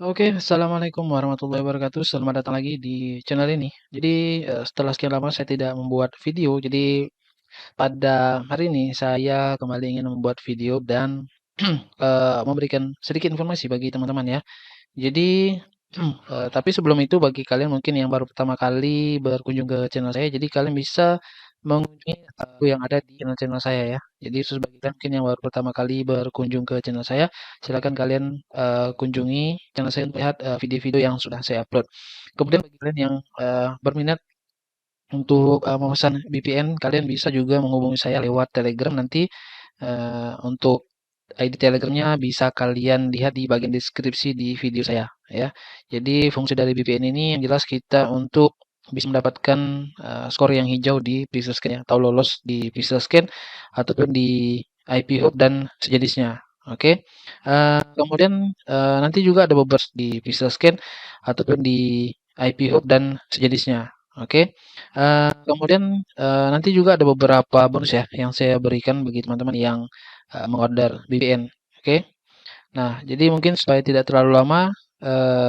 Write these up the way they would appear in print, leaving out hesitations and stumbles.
Oke, assalamualaikum warahmatullahi wabarakatuh. Selamat datang lagi di channel ini. Jadi, setelah sekian lama saya tidak membuat video, jadi pada hari ini saya kembali ingin membuat video dan memberikan sedikit informasi bagi teman-teman ya. Jadi, tapi sebelum itu bagi kalian mungkin yang baru pertama kali berkunjung ke channel saya, jadi kalian bisa mengunjungi yang ada di channel-channel saya ya. Jadi khusus bagi kalian mungkin yang baru pertama kali berkunjung ke channel saya, silakan kalian kunjungi channel saya untuk lihat video-video yang sudah saya upload. Kemudian bagi kalian yang berminat untuk memesan VPN, kalian bisa juga menghubungi saya lewat Telegram nanti untuk ID Telegramnya bisa kalian lihat di bagian deskripsi di video saya ya. Jadi fungsi dari VPN ini yang jelas kita untuk bisa mendapatkan skor yang hijau di pixel scan ya, atau lolos di pixel scan ataupun di IP hop dan sejenisnya. Oke. Kemudian nanti juga ada beberapa di pixel scan ataupun di IP hop dan sejenisnya. Oke. Kemudian nanti juga ada beberapa bonus ya yang saya berikan bagi teman-teman yang mengorder VPN. Oke. Nah, jadi mungkin supaya tidak terlalu lama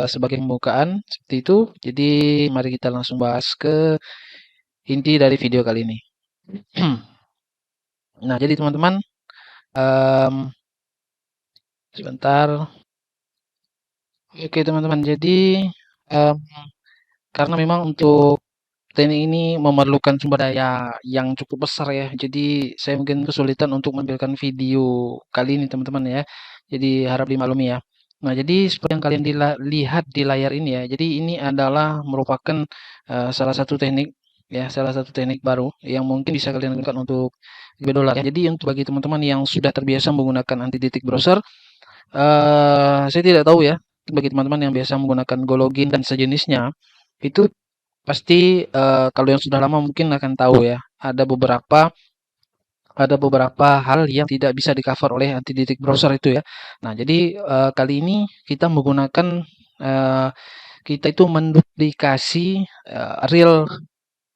sebagai pembukaan seperti itu. Jadi mari kita langsung bahas ke inti dari video kali ini. Nah, jadi teman-teman, em, sebentar. Oke, teman-teman. Jadi em, karena memang untuk teknik ini memerlukan sumber daya yang cukup besar ya. Jadi saya mungkin kesulitan untuk menampilkan video kali ini teman-teman ya. Jadi harap dimaklumi ya. Nah, jadi seperti yang kalian lihat di layar ini ya. Jadi ini adalah merupakan salah satu teknik ya, salah satu teknik baru yang mungkin bisa kalian gunakan untuk dolar ya. Jadi untuk bagi teman-teman yang sudah terbiasa menggunakan anti detect browser, saya tidak tahu ya bagi teman-teman yang biasa menggunakan Gologin dan sejenisnya itu pasti, kalau yang sudah lama mungkin akan tahu ya, ada beberapa hal yang tidak bisa di-cover oleh anti detect browser itu ya. Nah, jadi, kali ini kita menggunakan, eee, kita itu menduplikasi, real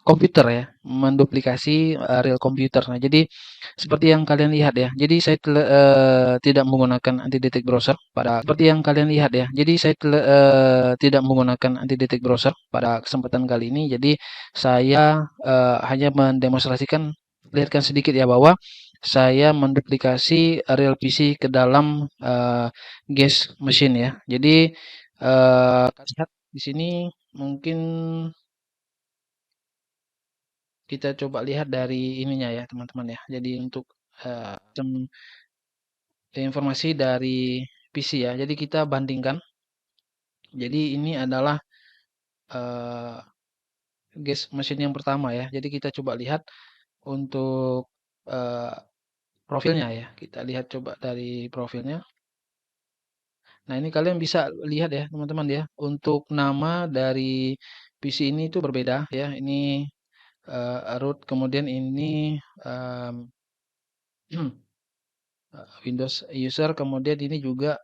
komputer ya, menduplikasi, real komputer. Nah, jadi seperti yang kalian lihat ya, jadi saya tidak menggunakan anti detect browser tidak menggunakan anti detect browser pada kesempatan kali ini. Jadi saya, hanya mendemonstrasikan, lihatkan sedikit ya bahwa saya menduplikasi real PC ke dalam, Guest Machine ya. Jadi, lihat di sini mungkin kita coba lihat dari ininya ya teman-teman ya. Jadi untuk informasi dari PC ya. Jadi kita bandingkan. Jadi ini adalah eh, guest machine yang pertama ya. Jadi kita coba lihat untuk eh, profilnya ya. Kita lihat coba dari profilnya. Nah, ini kalian bisa lihat ya teman-teman ya. Untuk nama dari PC ini itu berbeda ya. Ini root, kemudian ini Windows user, kemudian ini juga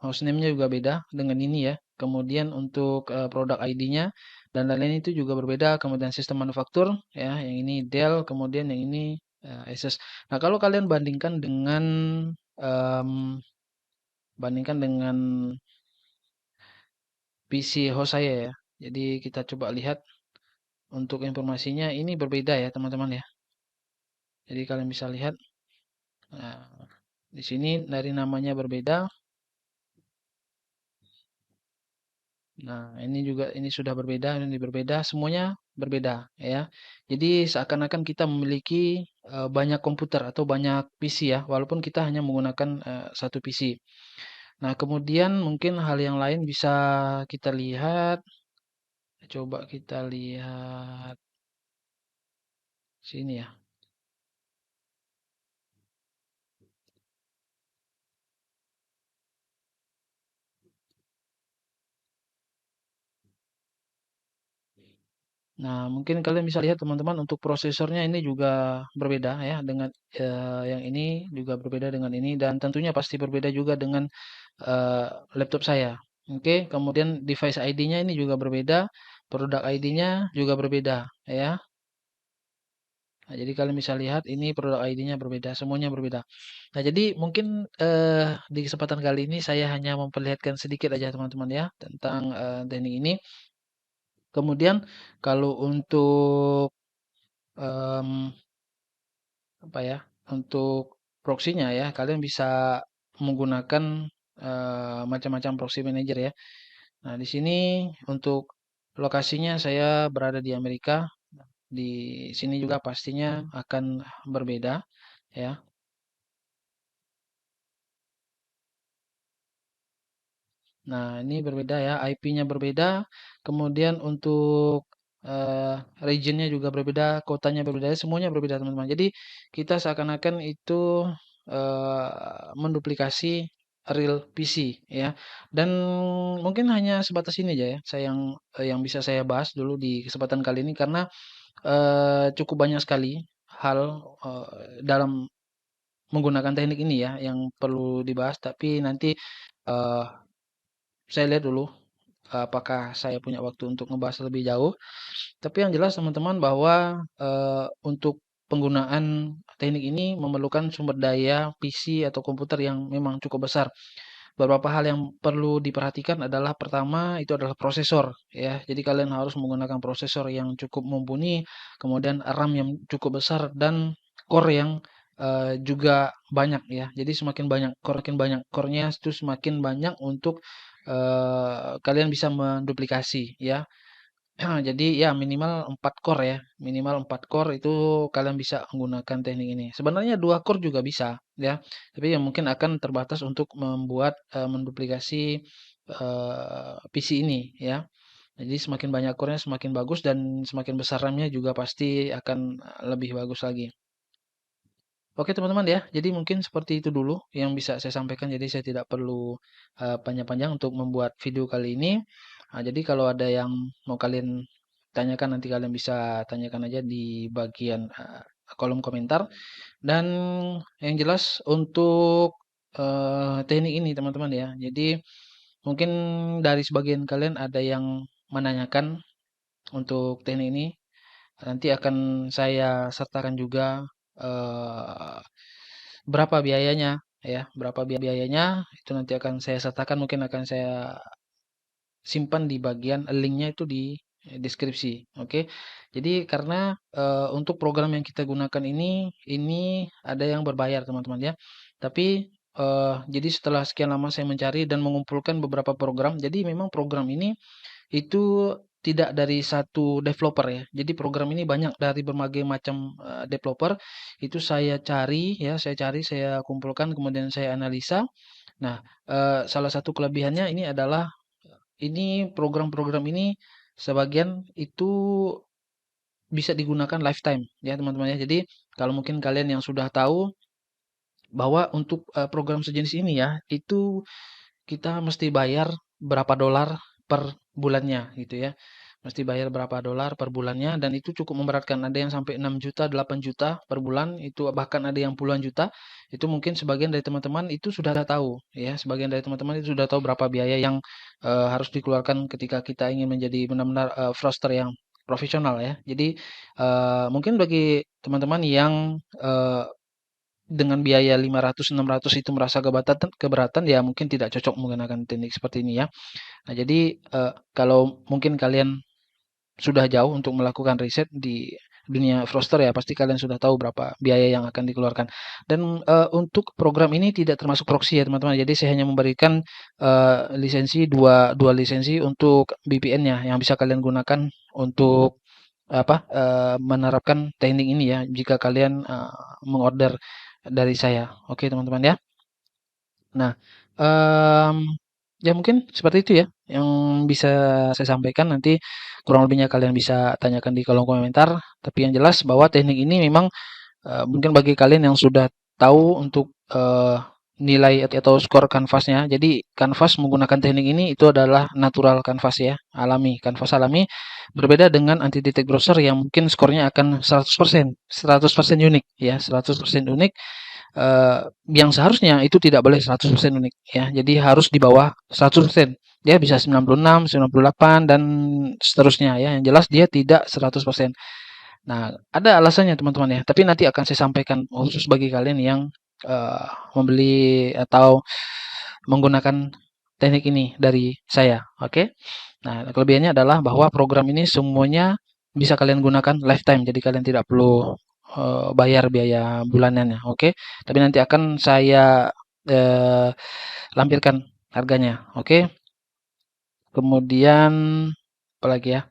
hostname-nya juga beda dengan ini ya. Kemudian untuk produk ID-nya dan lain-lain itu juga berbeda. Kemudian sistem manufaktur ya, yang ini Dell, kemudian yang ini Asus. Nah, kalau kalian em, bandingkan dengan PC host saya ya. Jadi kita coba lihat untuk informasinya ini berbeda ya, teman-teman ya. Jadi kalian bisa lihat, nah, di sini dari namanya berbeda. Nah, ini sudah berbeda, ini berbeda, semuanya berbeda ya. Jadi seakan-akan kita memiliki banyak komputer atau banyak PC ya, walaupun kita hanya menggunakan satu PC. Nah, kemudian mungkin hal yang lain bisa kita lihat, coba kita lihat sini ya. Nah, mungkin kalian bisa lihat teman-teman untuk prosesornya ini juga berbeda ya dengan yang ini juga berbeda dengan ini dan tentunya pasti berbeda juga dengan eee, laptop saya. Oke, kemudian device ID-nya ini juga berbeda, produk ID-nya juga berbeda ya. Nah, jadi kalian bisa lihat ini produk ID-nya berbeda, semuanya berbeda. Nah, jadi mungkin di kesempatan kali ini saya hanya memperlihatkan sedikit aja teman-teman ya tentang teknik ini. Kemudian kalau untuk em, apa ya, untuk proxy-nya ya, kalian bisa menggunakan macam-macam proxy manager ya. Nah, di sini untuk lokasinya saya berada di Amerika. Di sini juga pastinya akan berbeda ya. Nah, ini berbeda ya, IP-nya berbeda. Kemudian untuk region-nya juga berbeda, kotanya berbeda, semuanya berbeda teman-teman. Jadi kita seakan-akan itu menduplikasi real PC ya. Dan mungkin hanya sebatas ini aja ya, saya yang bisa saya bahas dulu di kesempatan kali ini karena cukup banyak sekali hal dalam menggunakan teknik ini ya yang perlu dibahas. Tapi nanti eh, saya lihat dulu apakah saya punya waktu untuk ngebahas lebih jauh. Tapi yang jelas teman-teman bahwa untuk penggunaan teknik ini memerlukan sumber daya PC atau komputer yang memang cukup besar. Beberapa hal yang perlu diperhatikan adalah pertama itu adalah prosesor ya. Jadi kalian harus menggunakan prosesor yang cukup mumpuni, kemudian RAM yang cukup besar dan core yang juga banyak ya. Jadi semakin banyak core-nya itu semakin banyak untuk kalian bisa menduplikasi ya. Jadi ya minimal 4 core ya, minimal 4 core itu kalian bisa menggunakan teknik ini. Sebenarnya 2 core juga bisa ya, tapi ya mungkin akan terbatas untuk membuat menduplikasi PC ini ya. Jadi semakin banyak core-nya semakin bagus dan semakin besar RAM-nya juga pasti akan lebih bagus lagi. Oke teman-teman ya, jadi mungkin seperti itu dulu yang bisa saya sampaikan. Jadi saya tidak perlu panjang-panjang untuk membuat video kali ini. Nah, jadi kalau ada yang mau kalian tanyakan nanti kalian bisa tanyakan aja di bagian kolom komentar. Dan yang jelas untuk teknik ini teman-teman ya. Jadi mungkin dari sebagian kalian ada yang menanyakan untuk teknik ini. Nanti akan saya sertakan juga eh, berapa biayanya ya, berapa biayanya itu nanti akan saya sertakan, mungkin akan saya simpan di bagian linknya itu di deskripsi. Oke. Jadi karena untuk program yang kita gunakan ini ada yang berbayar teman-teman ya. Tapi jadi setelah sekian lama saya mencari dan mengumpulkan beberapa program, jadi memang program ini itu tidak dari satu developer ya. Jadi program ini banyak dari berbagai macam developer. Itu saya cari ya, saya kumpulkan, kemudian saya analisa. Nah, salah satu kelebihannya ini adalah ini program-program ini sebagian itu bisa digunakan lifetime ya teman-teman ya. Jadi kalau mungkin kalian yang sudah tahu bahwa untuk program sejenis ini ya, itu kita mesti bayar berapa dolar per bulannya gitu ya. Mesti bayar berapa dolar per bulannya dan itu cukup memberatkan. Ada yang sampai 6 juta, 8 juta per bulan, itu bahkan ada yang puluhan juta. Itu mungkin sebagian dari teman-teman itu sudah tahu ya. Sebagian dari teman-teman itu sudah tahu berapa biaya yang harus dikeluarkan ketika kita ingin menjadi benar-benar froster yang profesional ya. Jadi mungkin bagi teman-teman yang dengan biaya 500 600 itu merasa keberatan ya mungkin tidak cocok menggunakan teknik seperti ini ya. Nah, jadi kalau mungkin kalian sudah jauh untuk melakukan riset di dunia Froster ya pasti kalian sudah tahu berapa biaya yang akan dikeluarkan. Dan untuk program ini tidak termasuk proxy ya teman-teman. Jadi saya hanya memberikan lisensi dua lisensi untuk VPN-nya yang bisa kalian gunakan untuk menerapkan teknik ini ya jika kalian mengorder dari saya. Oke teman-teman ya. Nah, mmm, ya mungkin seperti itu ya yang bisa saya sampaikan. Nanti kurang lebihnya kalian bisa tanyakan di kolom komentar. Tapi yang jelas bahwa teknik ini memang mungkin bagi kalian yang sudah tahu untuk nilai atau skor kanvasnya. Jadi kanvas menggunakan teknik ini itu adalah natural kanvas ya, alami. Kanvas alami berbeda dengan anti detect browser yang mungkin skornya akan 100% unik ya, 100% unik yang seharusnya itu tidak boleh 100% unik ya. Jadi harus di bawah 100%. Dia bisa 96, 98 dan seterusnya ya. Yang jelas dia tidak 100%. Nah, ada alasannya teman-teman ya, tapi nanti akan saya sampaikan khusus bagi kalian yang membeli atau menggunakan teknik ini dari saya, oke? Nah, kelebihannya adalah bahwa program ini semuanya bisa kalian gunakan lifetime, jadi kalian tidak perlu bayar biaya bulanannya, oke? Tapi nanti akan saya eh, lampirkan harganya, oke? Kemudian apalagi ya?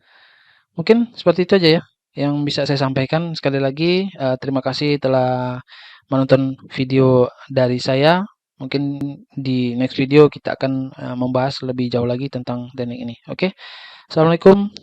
Mungkin seperti itu aja ya yang bisa saya sampaikan. Sekali lagi terima kasih telah menonton video dari saya. Mungkin di next video kita akan membahas lebih jauh lagi tentang teknik ini. Oke. Assalamualaikum.